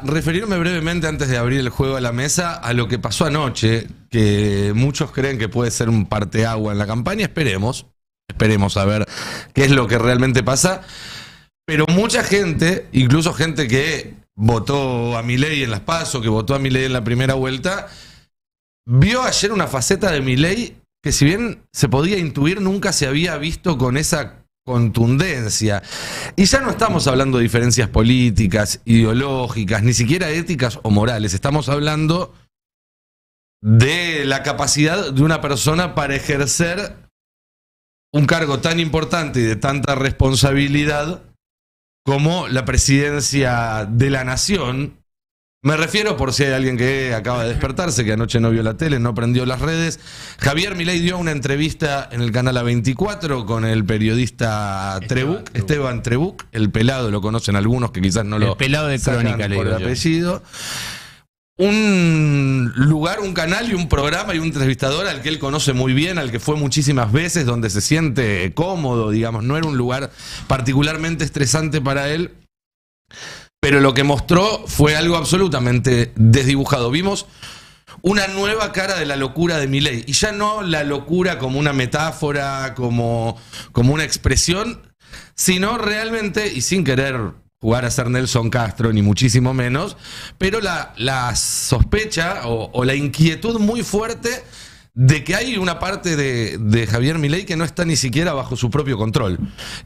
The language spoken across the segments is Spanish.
quería referirme brevemente antes de abrir el juego a la mesa a lo que pasó anoche, que muchos creen que puede ser un parteagua en la campaña. Esperemos a ver qué es lo que realmente pasa. Pero mucha gente, incluso gente que votó a Milei en las PASO, que votó a Milei en la primera vuelta, vio ayer una faceta de Milei que, si bien se podía intuir, nunca se había visto con esa contundencia. Y ya no estamos hablando de diferencias políticas, ideológicas, ni siquiera éticas o morales. Estamos hablando de la capacidad de una persona para ejercer un cargo tan importante y de tanta responsabilidad como la presidencia de la nación. Me refiero, por si hay alguien que acaba de despertarse, que anoche no vio la tele, no prendió las redes. Javier Milei dio una entrevista en el canal A24 con el periodista Esteban Trebuch, el pelado, lo conocen algunos que quizás no lo... El pelado de Crónica, le por digo el yo. apellido. Un lugar, un canal y un programa y un entrevistador al que él conoce muy bien, al que fue muchísimas veces, donde se siente cómodo, digamos. No era un lugar particularmente estresante para él. Pero lo que mostró fue algo absolutamente desdibujado. Vimos una nueva cara de la locura de Milei. Y ya no la locura como una metáfora, como una expresión, sino realmente, y sin querer jugar a ser Nelson Castro, ni muchísimo menos, pero la sospecha o la inquietud muy fuerte de que hay una parte de Javier Milei que no está ni siquiera bajo su propio control.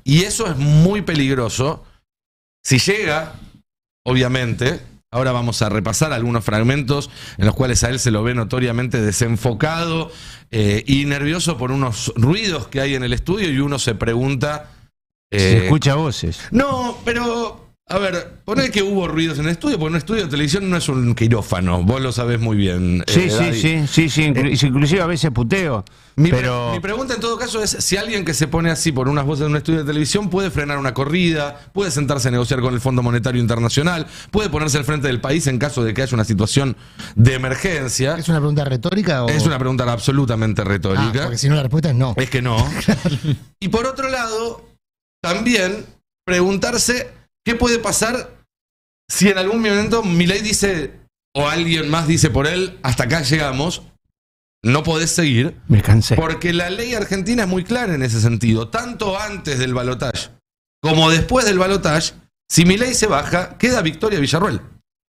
Y eso es muy peligroso. Si llega... Obviamente, ahora vamos a repasar algunos fragmentos en los cuales a él se lo ve notoriamente desenfocado y nervioso por unos ruidos que hay en el estudio, y uno se pregunta... se escucha voces. No, pero... A ver, poné que hubo ruidos en el estudio, porque un estudio de televisión no es un quirófano, vos lo sabés muy bien. Sí, David. sí, inclusive a veces puteo. Mi pero pregunta en todo caso es si alguien que se pone así por unas voces en un estudio de televisión puede frenar una corrida, puede sentarse a negociar con el Fondo Monetario Internacional, puede ponerse al frente del país en caso de que haya una situación de emergencia. ¿Es una pregunta retórica o...? Es una pregunta absolutamente retórica. Porque si no la respuesta es no. Es que no. Y por otro lado, también preguntarse qué puede pasar si en algún momento Milei dice, o alguien más dice por él, hasta acá llegamos, no podés seguir. me cansé. Porque la ley argentina es muy clara en ese sentido. Tanto antes del balotaje como después del balotaje, si Milei se baja, queda Victoria Villarruel.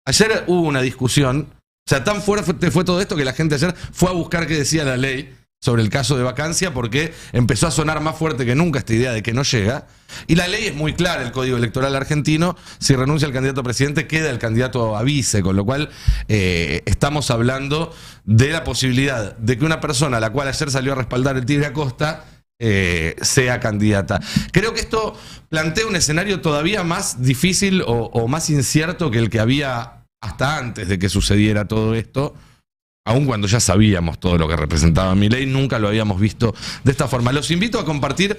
Ayer hubo una discusión, o sea, tan fuerte fue todo esto que la gente ayer fue a buscar qué decía la ley sobre el caso de vacancia, porque empezó a sonar más fuerte que nunca esta idea de que no llega. Y la ley es muy clara, el Código Electoral argentino: si renuncia el candidato a presidente, queda el candidato a vice, con lo cual estamos hablando de la posibilidad de que una persona a la cual ayer salió a respaldar el Tigre Acosta sea candidata. Creo que esto plantea un escenario todavía más difícil o más incierto que el que había hasta antes de que sucediera todo esto. Aun cuando ya sabíamos todo lo que representaba Milei, nunca lo habíamos visto de esta forma. Los invito a compartir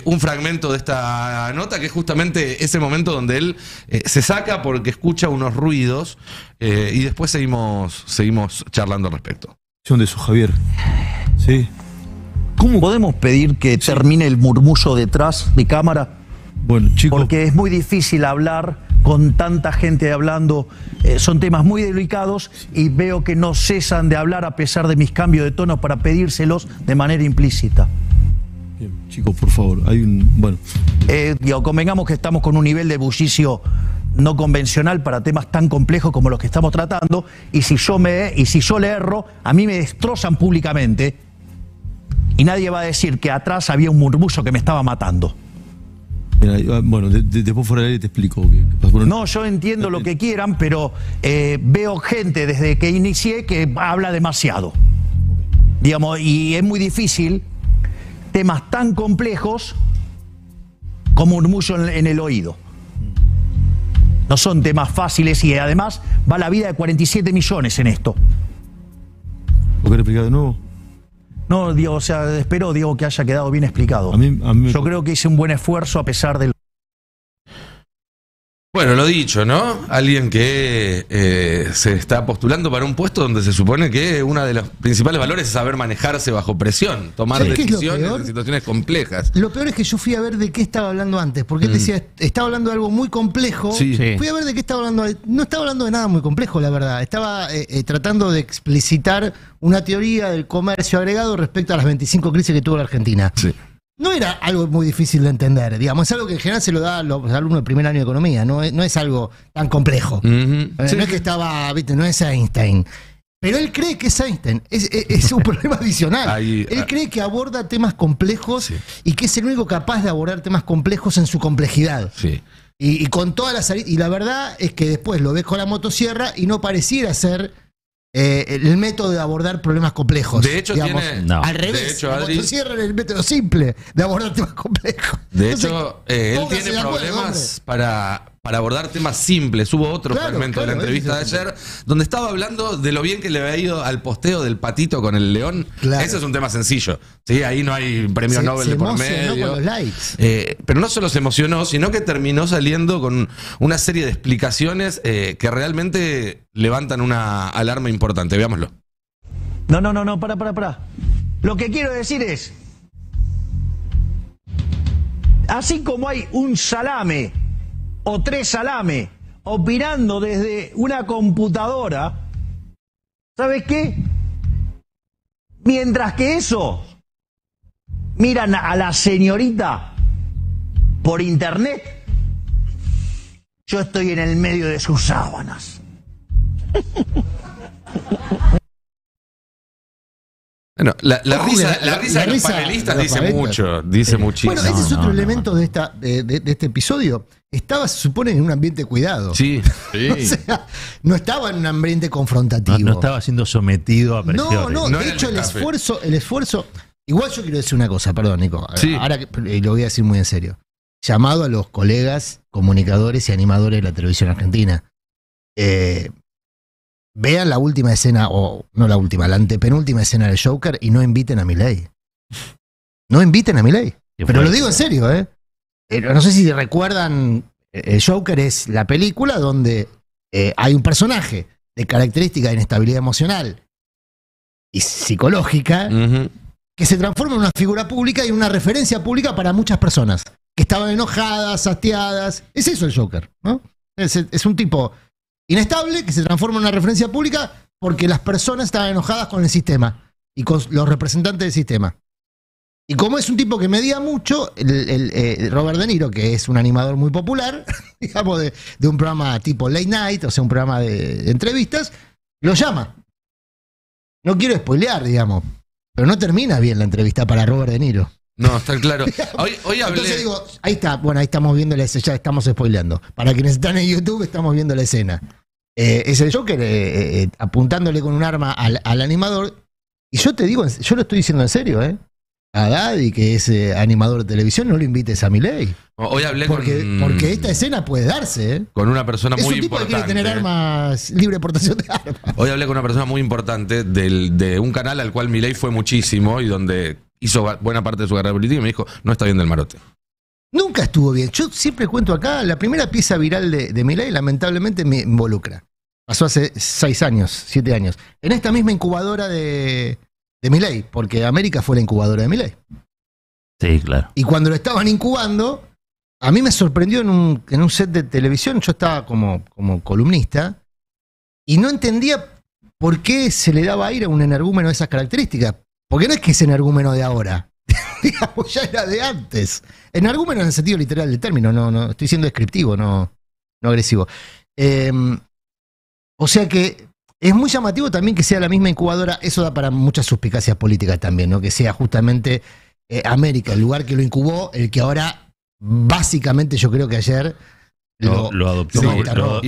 un fragmento de esta nota, que es justamente ese momento donde él se saca porque escucha unos ruidos, y después seguimos charlando al respecto. De eso, Javier. Sí. ¿Cómo podemos pedir que termine el murmullo detrás de cámara? Bueno, chicos. Porque es muy difícil hablar con tanta gente hablando. Son temas muy delicados y veo que no cesan de hablar a pesar de mis cambios de tono para pedírselos de manera implícita. Bien, chicos, por favor. Hay un... Bueno. Convengamos que estamos con un nivel de bullicio no convencional para temas tan complejos como los que estamos tratando, y si yo le erro, a mí me destrozan públicamente y nadie va a decir que atrás había un murmullo que me estaba matando. Bueno, después fuera de ahí te explico. No, yo entiendo lo que quieran, pero veo gente desde que inicié que habla demasiado. Digamos, y es muy difícil temas tan complejos como un murmullo en el oído. No son temas fáciles, y además va la vida de 47 millones en esto. ¿Lo querés explicar de nuevo? No, Diego, o sea, espero, Diego, que haya quedado bien explicado. A mí Yo creo que hice un buen esfuerzo a pesar del... Bueno, lo dicho, ¿no? Alguien que se está postulando para un puesto donde se supone que uno de los principales valores es saber manejarse bajo presión, tomar ¿Sabes qué es lo decisiones peor? en situaciones complejas. Lo peor es que yo fui a ver de qué estaba hablando antes, porque él decía, estaba hablando de algo muy complejo. Sí. Sí. Fui a ver de qué estaba hablando. No estaba hablando de nada muy complejo, la verdad. Estaba tratando de explicitar una teoría del comercio agregado respecto a las 25 crisis que tuvo la Argentina. Sí. No era algo muy difícil de entender, digamos. Es algo que en general se lo da a los alumnos del primer año de economía. No es algo tan complejo. Ujú. No es que estaba, viste, no es Einstein. Pero él cree que es Einstein. Es un problema adicional. Ahí, Él cree que aborda temas complejos Sí. y que es el único capaz de abordar temas complejos en su complejidad. Sí. Y con todas las y la verdad es que después lo ves con la motosierra y no pareciera ser el método de abordar problemas complejos. De hecho, digamos. tiene. No. Al De revés, hecho, la Adri, motosierra es el método simple de abordar temas complejos. de Entonces, hecho, él póngase tiene de acuerdo, problemas para abordar temas simples. Hubo otro Claro, fragmento de la claro, entrevista de ese es ayer donde estaba hablando de lo bien que le había ido al posteo del patito con el león. Claro. Ese es un tema sencillo. ¿Sí? Ahí no hay premio Nobel se de por emocionó medio. con los likes. Pero no solo se emocionó, sino que terminó saliendo con una serie de explicaciones que realmente levantan una alarma importante. Veámoslo. No, para. Lo que quiero decir es, así como hay un salame o 3 salame opinando desde una computadora, ¿sabes qué? Mientras que eso miran a la señorita por internet, yo estoy en el medio de sus sábanas. Bueno, la Ojo, risa, la de los risa panelistas de los dice panelistas. mucho, dice muchísimo. Bueno, ese es otro no, elemento de este episodio. Estaba, se supone, en un ambiente cuidado. Sí. O sea, no estaba en un ambiente confrontativo. No estaba siendo sometido a presiones. No, No de era hecho el café. el esfuerzo. Igual yo quiero decir una cosa, perdón, Nico. Sí. Ahora y lo voy a decir muy en serio. Llamado a los colegas, comunicadores y animadores de la televisión argentina. Vean la última escena, o no la última, la antepenúltima escena del Joker y no inviten a Milei. No inviten a Milei. Qué Pero lo fuerte. digo en serio, ¿eh? No sé si recuerdan, el Joker es la película donde hay un personaje de característica de inestabilidad emocional y psicológica Ujú. que se transforma en una figura pública y una referencia pública para muchas personas que estaban enojadas, hastiadas. Es eso el Joker, ¿no? Es un tipo inestable que se transforma en una referencia pública porque las personas estaban enojadas con el sistema y con los representantes del sistema. Y como es un tipo que medía mucho, Robert De Niro, que es un animador muy popular, digamos, de un programa tipo Late Night, o sea, un programa de entrevistas, lo llama. No quiero spoilear, digamos, pero no termina bien la entrevista para Robert De Niro. No, está claro. Hoy hablé. Entonces digo, ahí está, bueno, ahí estamos viendo la escena, ya estamos spoileando. Para quienes están en YouTube, estamos viendo la escena. Es el Joker apuntándole con un arma al animador. Y yo te digo, yo lo estoy diciendo en serio, ¿eh? A Daddy, que es animador de televisión, no lo invites a Milei. Hoy hablé Porque esta escena puede darse, ¿eh? con una persona Es muy un tipo que importante. quiere tener armas, libre portación de armas. Hoy hablé con una persona muy importante de un canal al cual Milei fue muchísimo y donde hizo buena parte de su carrera política y me dijo, no está bien del marote. Nunca estuvo bien. Yo siempre cuento acá, la primera pieza viral de Milei lamentablemente me involucra. Pasó hace 6 años, 7 años. En esta misma incubadora de Milei, porque América fue la incubadora de Milei. Sí, claro. Y cuando lo estaban incubando, a mí me sorprendió en un set de televisión, yo estaba como columnista, y no entendía por qué se le daba aire a un energúmeno de esas características. Porque no es que es energúmeno de ahora. Digamos, ya era de antes. Energúmeno en el sentido literal del término, no estoy siendo descriptivo, no agresivo. O sea que es muy llamativo también que sea la misma incubadora. Eso da para muchas suspicacias políticas también, ¿no? Que sea justamente América, el lugar que lo incubó, el que ahora, básicamente, yo creo que ayer Lo adoptó, sí,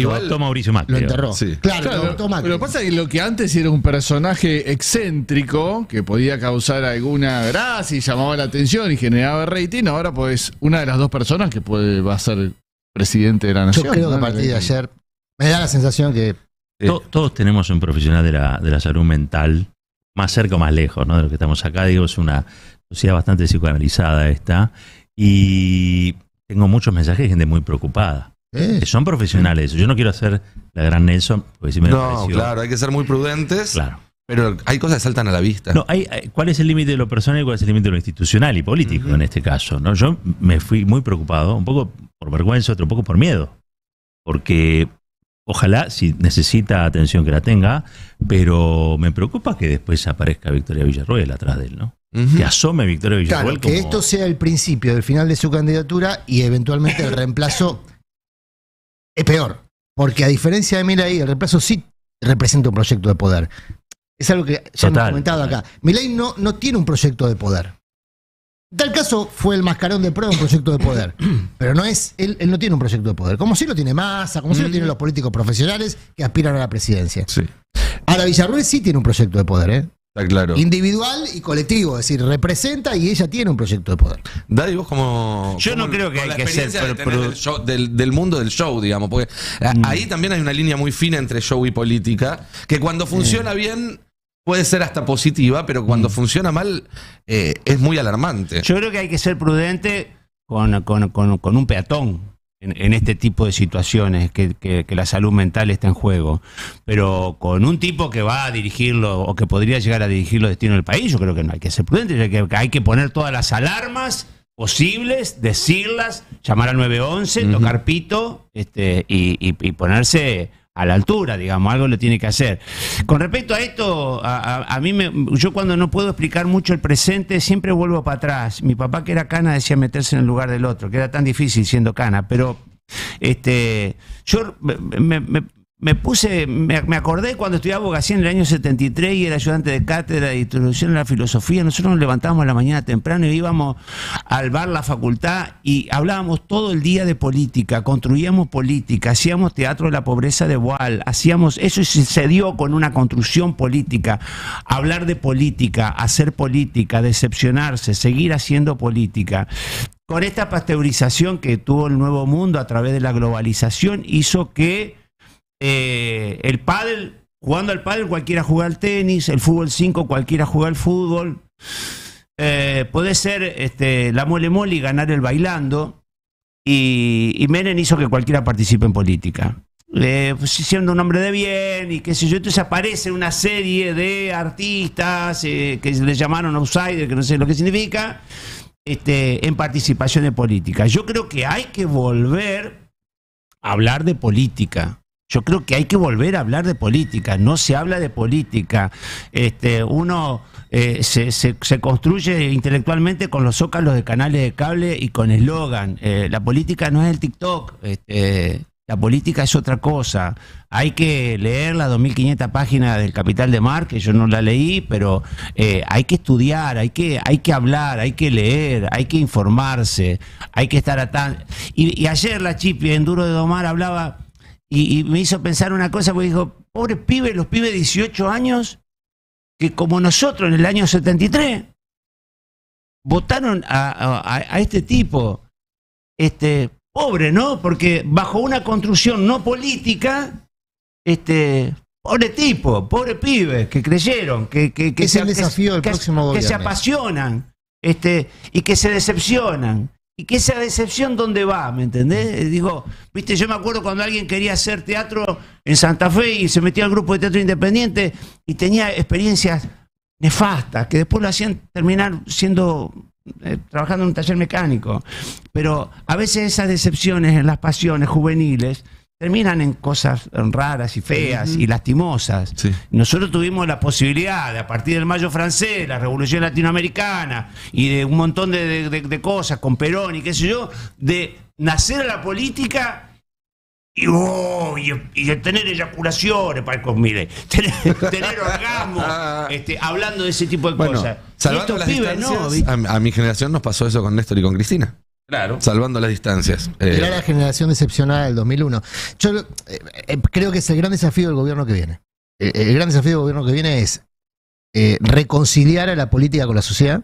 lo adoptó Mauricio Macri. lo enterró. Sí. Claro, lo Claro, adoptó Macri. pero lo que pasa es que lo que antes era un personaje excéntrico que podía causar alguna gracia y llamaba la atención y generaba rating, ahora pues una de las dos personas que va a ser presidente de la Yo nación. creo que a ¿no? partir de ayer me da la sensación que Todos tenemos un profesional de la salud mental, más cerca o más lejos, ¿no? De lo que estamos acá. Digo, es una sociedad bastante psicoanalizada esta. Y tengo muchos mensajes de gente muy preocupada. que son profesionales. Yo no quiero hacer la gran Nelson, porque si me No, pareció- claro, hay que ser muy prudentes. Claro. Pero hay cosas que saltan a la vista. No, ¿cuál es el límite de lo personal y cuál es el límite de lo institucional y político en este caso? ¿No? Yo me fui muy preocupado, un poco por vergüenza, otro poco por miedo. Porque ojalá, si necesita atención, que la tenga, pero me preocupa que después aparezca Victoria Villarroel atrás de él, ¿no? Que asome Victoria Villarroel Claro, que como... esto sea el principio del final de su candidatura y eventualmente el reemplazo es peor. Porque a diferencia de Milei, el reemplazo sí representa un proyecto de poder. Es algo que ya hemos Total, comentado total. acá. Milei no tiene un proyecto de poder. En tal caso fue el mascarón de prueba un proyecto de poder. Pero no es, él no tiene un proyecto de poder. Como si lo tiene Massa, como si lo tienen los políticos profesionales que aspiran a la presidencia. Sí, Ahora Villarruel sí tiene un proyecto de poder, ¿eh? está claro. Individual y colectivo, es decir, representa y ella tiene un proyecto de poder. Daddy, vos como... Yo no creo que con hay la que ser experiencia de tener del, show- del mundo del show, digamos, porque ahí también hay una línea muy fina entre show y política, que cuando funciona bien puede ser hasta positiva, pero cuando funciona mal es muy alarmante. Yo creo que hay que ser prudente con un peatón en este tipo de situaciones, que la salud mental está en juego. Pero con un tipo que va a dirigirlo o que podría llegar a dirigir los destinos del país, yo creo que no hay que ser prudente, que hay que poner todas las alarmas posibles, decirlas, llamar al 911, tocar pito y ponerse a la altura, digamos, algo le tiene que hacer. Con respecto a esto, a mí yo cuando no puedo explicar mucho el presente, siempre vuelvo para atrás. Mi papá, que era cana, decía meterse en el lugar del otro, que era tan difícil siendo cana, pero yo me acordé cuando estudiaba abogacía en el año 73 y era ayudante de cátedra de introducción a la filosofía. Nosotros nos levantábamos a la mañana temprano y íbamos al bar La Facultad y hablábamos todo el día de política, construíamos política, hacíamos teatro de la pobreza de Boal, eso se dio con una construcción política, hablar de política, hacer política, decepcionarse, seguir haciendo política. Con esta pasteurización que tuvo el Nuevo Mundo a través de la globalización, hizo que el pádel, jugando al pádel cualquiera juega al tenis, el fútbol 5 cualquiera juega al fútbol, puede ser la mole mole y ganar el bailando, y Menem hizo que cualquiera participe en política, siendo un hombre de bien y qué sé yo. Entonces aparece una serie de artistas que le llamaron outsider, que no sé lo que significa, en participación en política. Yo creo que hay que volver a hablar de política. Yo creo que hay que volver a hablar de política. No se habla de política. Uno se construye intelectualmente con los zócalos de canales de cable y con eslogan. La política no es el TikTok. La política es otra cosa. Hay que leer las 2.500 páginas del Capital de Marx, que yo no la leí, pero hay que estudiar, hay que hablar, hay que leer, hay que informarse, hay que estar atento. Y ayer la Chipi en Duro de Domar hablaba y me hizo pensar una cosa, porque dijo, pobres pibes, los pibes de 18 años, que como nosotros en el año 73, votaron a este tipo. Pobre, ¿no? Porque bajo una construcción no política, pobre tipo, pobre pibe, que creyeron, que Es el desafío del próximo que se gobierno. apasionan, y que se decepcionan. Y que esa decepción, ¿dónde va? ¿Me entendés? Digo, viste, yo me acuerdo cuando alguien quería hacer teatro en Santa Fe y se metía al grupo de teatro independiente y tenía experiencias nefastas, que después lo hacían terminar trabajando en un taller mecánico. Pero a veces esas decepciones, las pasiones juveniles, terminan en cosas raras y feas y lastimosas. Sí. Nosotros tuvimos la posibilidad de, a partir del Mayo francés, la Revolución Latinoamericana y de un montón de cosas con Perón y qué sé yo, de nacer a la política y de tener eyaculaciones para con Milei, tener orgasmos, hablando de ese tipo de cosas. Salvando Y las estos pibes, distancias, a mi generación nos pasó eso con Néstor y con Cristina. Claro. Salvando las distancias. Era la generación decepcionada del 2001. Yo creo que es el gran desafío del gobierno que viene. El gran desafío del gobierno que viene es reconciliar a la política con la sociedad,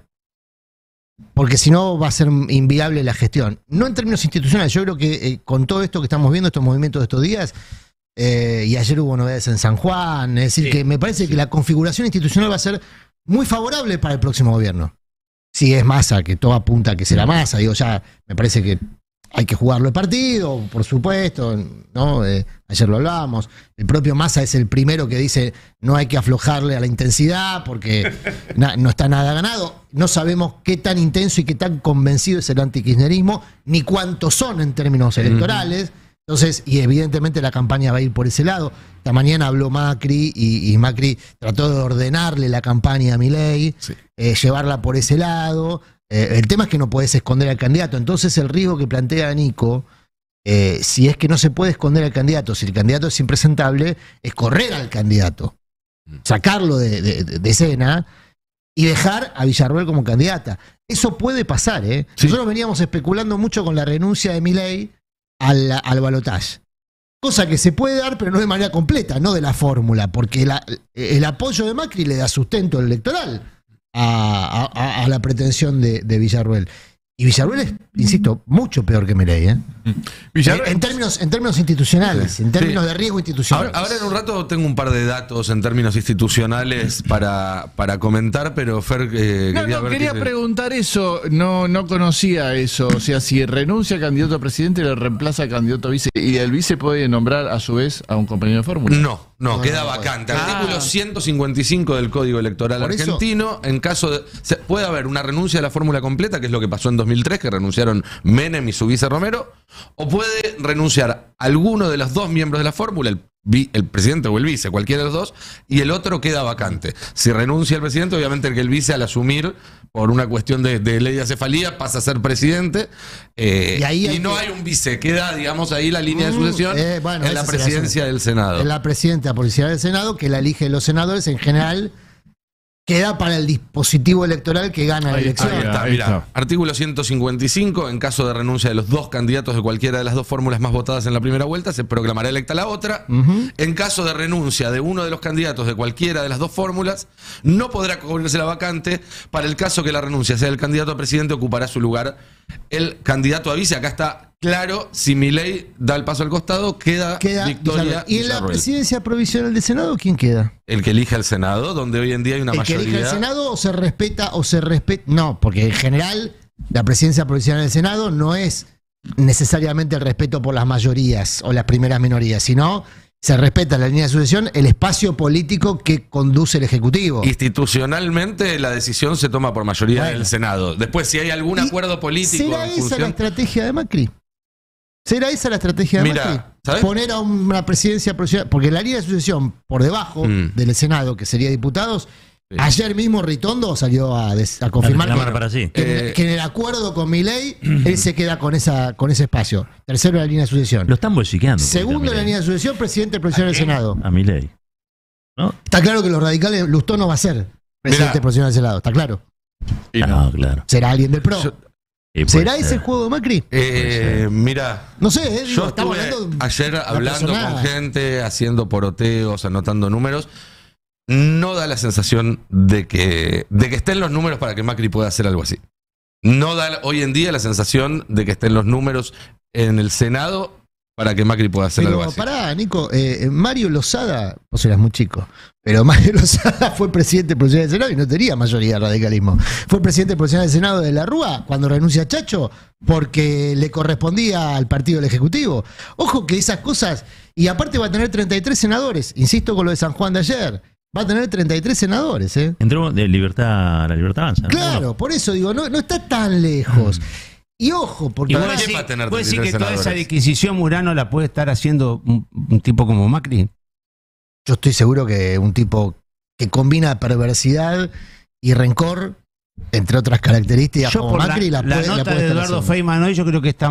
porque si no va a ser inviable la gestión. No en términos institucionales, yo creo que con todo esto que estamos viendo, estos movimientos de estos días, y ayer hubo novedades en San Juan, es decir, que me parece que la configuración institucional va a ser muy favorable para el próximo gobierno. Si es Massa, que todo apunta a que será Massa, digo, ya me parece que hay que jugarlo de partido, por supuesto, ¿no? Ayer lo hablábamos. El propio Massa es el primero que dice no hay que aflojarle a la intensidad porque no está nada ganado. No sabemos qué tan intenso y qué tan convencido es el antikirchnerismo, ni cuántos son en términos electorales. Entonces, y evidentemente la campaña va a ir por ese lado. Esta mañana habló Macri y Macri trató de ordenarle la campaña a Milei, llevarla por ese lado. El tema es que no podés esconder al candidato. Entonces el riesgo que plantea Nico, si es que no se puede esconder al candidato, si el candidato es impresentable, es correr al candidato, sacarlo de escena y dejar a Villarruel como candidata. Eso puede pasar, ¿eh? Sí. Nosotros veníamos especulando mucho con la renuncia de Milei al balotaje. Cosa que se puede dar, pero no de manera completa, no de la fórmula, porque el apoyo de Macri le da sustento electoral a la pretensión de Villarruel. Y Villarruel es, insisto, mucho peor que Milei, ¿eh? En términos institucionales, en términos de riesgo institucional. Ahora en un rato tengo un par de datos en términos institucionales para comentar, pero Fer quería preguntar eso, no conocía eso, o sea, si renuncia a candidato a presidente le reemplaza a candidato a vice, y el vice puede nombrar a su vez a un compañero de fórmula. No, queda vacante. Artículo 155 del Código Electoral Por eso- argentino, en caso de... puede haber una renuncia a la fórmula completa, que es lo que pasó en 2003, que renunciaron Menem y su vice Romero, o puede renunciar alguno de los dos miembros de la fórmula, el presidente o el vice, cualquiera de los dos, y el otro queda vacante. Si renuncia el presidente, obviamente el vice al asumir, por una cuestión de ley de acefalía, pasa a ser presidente, y no hay un vice, queda, digamos, ahí la línea de sucesión bueno, en la esa será presidencia del Senado. En la presidenta policial del Senado, que la eligen los senadores, en general queda para el dispositivo electoral que gana la Ahí elección. Ahí está. Artículo 155, en caso de renuncia de los dos candidatos de cualquiera de las dos fórmulas más votadas en la primera vuelta, se proclamará electa la otra. En caso de renuncia de uno de los candidatos de cualquiera de las dos fórmulas, no podrá cubrirse la vacante. Para el caso que la renuncia sea el candidato a presidente, ocupará su lugar el candidato a vice. Acá está claro, si Milei da el paso al costado, queda victoria. Villarruel. ¿Y en la Villarruel. presidencia provisional del Senado quién queda? El que elija el Senado, donde hoy en día hay una ¿El que mayoría. elija el Senado o se respeta? No, porque en general la presidencia provisional del Senado no es necesariamente el respeto por las mayorías o las primeras minorías, sino se respeta la línea de sucesión, el espacio político que conduce el Ejecutivo. Institucionalmente la decisión se toma por mayoría del Senado. Después, si hay algún acuerdo político ¿Será en esa la función... estrategia de Macri? ¿Será esa la estrategia de Macri? ¿sabes? Poner a una presidencia provisional, porque la línea de sucesión por debajo del Senado, que sería diputados, ayer mismo Ritondo salió a confirmar que en el acuerdo con Milei, él se queda con ese espacio. Tercero, la línea de sucesión. Lo están bolsiqueando. Segundo, la línea de sucesión, presidente provisional del Senado. A Milei. ¿No? Está claro que los radicales, Lustó no va a ser presidente provisional del Senado, está claro. No, claro. Será alguien del PRO. ¿Será ese el juego de Macri? Mira, no sé, yo estamos estuve hablando ayer hablando con gente, haciendo poroteos, anotando números. No da la sensación de que estén los números para que Macri pueda hacer algo así. No da hoy en día la sensación de que estén los números en el Senado para que Macri pueda hacer algo así. Pará, Nico, Mario Lozada, vos eras muy chico, pero Mario Lozada fue presidente provisional del Senado y no tenía mayoría de radicalismo. Fue presidente provisional del Senado de la Rúa cuando renuncia Chacho porque le correspondía al partido del Ejecutivo. Ojo que esas cosas, y aparte va a tener 33 senadores, insisto con lo de San Juan de ayer. Va a tener 33 senadores, ¿eh? Entró de la Libertad Avanza, ¿no? Claro, por eso digo, no está tan lejos. Y ojo, porque... ¿Puede decir que toda esa adquisición Murano la puede estar haciendo un tipo como Macri? Yo estoy seguro que un tipo que combina perversidad y rencor, entre otras características, Yo como por Macri, la puede nota estar de Eduardo haciendo. Feynman hoy, yo creo que está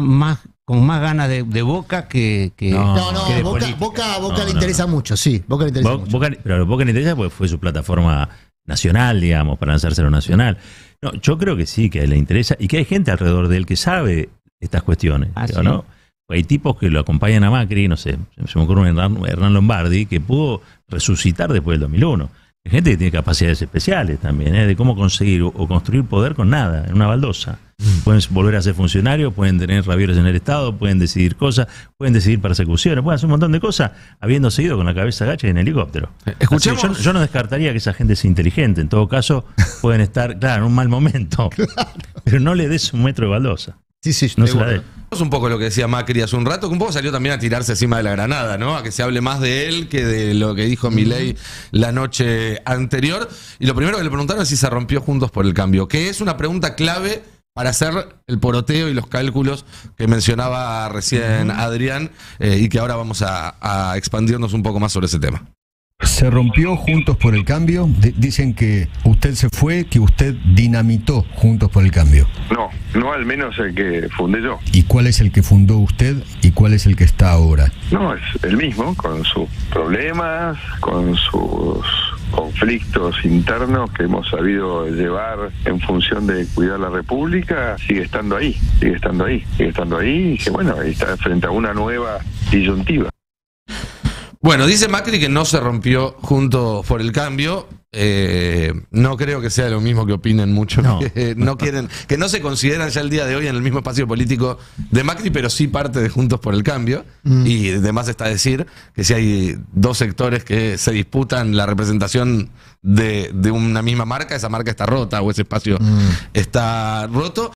con más ganas de Boca que No, que de Boca política. le interesa mucho, sí. Boca le interesa mucho. Pero Boca le interesa porque fue su plataforma nacional, digamos, para lanzarse a lo nacional. No, yo creo que sí, que le interesa y que hay gente alrededor de él que sabe estas cuestiones. ¿Sí? ¿No? Hay tipos que lo acompañan a Macri, no sé, se me ocurre un Hernán Lombardi que pudo resucitar después del 2001. Hay gente que tiene capacidades especiales también, de cómo conseguir o construir poder con nada, en una baldosa. Pueden volver a ser funcionarios, pueden tener ravioles en el Estado, pueden decidir cosas, pueden decidir persecuciones, pueden hacer un montón de cosas habiendo seguido con la cabeza agacha y en helicóptero. Escuchemos. Así, yo no descartaría que esa gente sea inteligente. En todo caso, pueden estar, claro, en un mal momento. Pero no le des un metro de baldosa. Sí, No se la dé. Es un poco lo que decía Macri hace un rato, que un poco salió también a tirarse encima de la granada, ¿no? A que se hable más de él que de lo que dijo Milei la noche anterior. Y lo primero que le preguntaron es si se rompió Juntos por el Cambio, que es una pregunta clave para hacer el poroteo y los cálculos que mencionaba recién Adrián, y que ahora vamos a expandirnos un poco más sobre ese tema. Se rompió Juntos por el Cambio. Dicen que usted se fue, que usted dinamitó Juntos por el Cambio. No al menos el que fundé yo. ¿Y cuál es el que fundó usted y cuál es el que está ahora? No, es el mismo, con sus problemas, con sus conflictos internos que hemos sabido llevar en función de cuidar la República. Sigue estando ahí, y que bueno, está frente a una nueva disyuntiva. Bueno, dice Macri que no se rompió Juntos por el Cambio. No creo que sea lo mismo que opinen muchos. No. Que no quieren, que no se consideran ya el día de hoy en el mismo espacio político de Macri, pero sí parte de Juntos por el Cambio. Y además está decir que si hay dos sectores que se disputan la representación de una misma marca, esa marca está rota o ese espacio está roto.